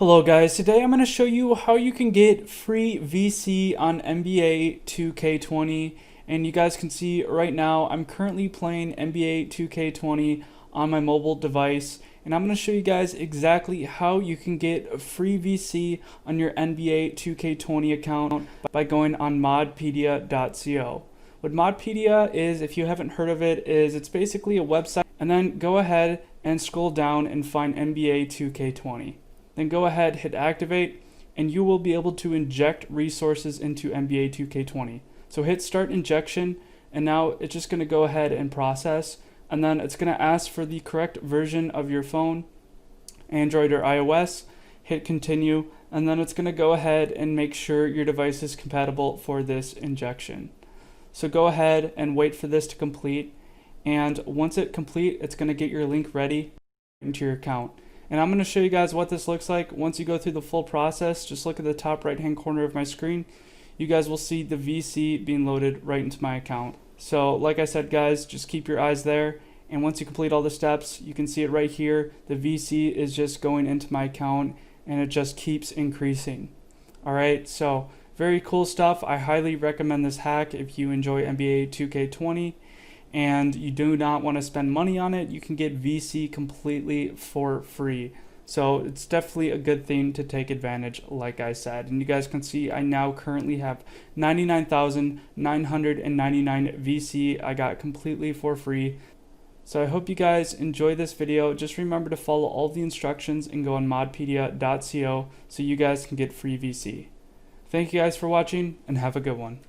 Hello guys, today I'm going to show you how you can get free VC on NBA 2K20, and you guys can see right now I'm currently playing NBA 2K20 on my mobile device, and I'm going to show you guys exactly how you can get free VC on your NBA 2K20 account by going on modpedia.co. What Modpedia is, if you haven't heard of it, is it's basically a website, and then go ahead and scroll down and find NBA 2K20. Then go ahead, hit activate, and you will be able to inject resources into NBA 2K20. So hit start injection, and now it's just going to go ahead and process, and then it's going to ask for the correct version of your phone, Android or iOS. Hit continue, and then it's going to go ahead and make sure your device is compatible for this injection. So go ahead and wait for this to complete, and once it complete, it's going to get your link ready into your account. And I'm going to show you guys what this looks like once you go through the full process. Just look at the top right hand corner of my screen. You guys will see the VC being loaded right into my account. So like I said guys, just keep your eyes there, and once you complete all the steps, you can see it right here. The VC is just going into my account, and it just keeps increasing. Alright, so very cool stuff. I highly recommend this hack if you enjoy NBA 2K20 and you do not want to spend money on it. You can get VC completely for free. So it's definitely a good thing to take advantage, like I said. And you guys can see I now currently have 99,999 VC I got completely for free. So I hope you guys enjoy this video. Just remember to follow all the instructions and go on modpedia.co so you guys can get free VC. Thank you guys for watching, and have a good one.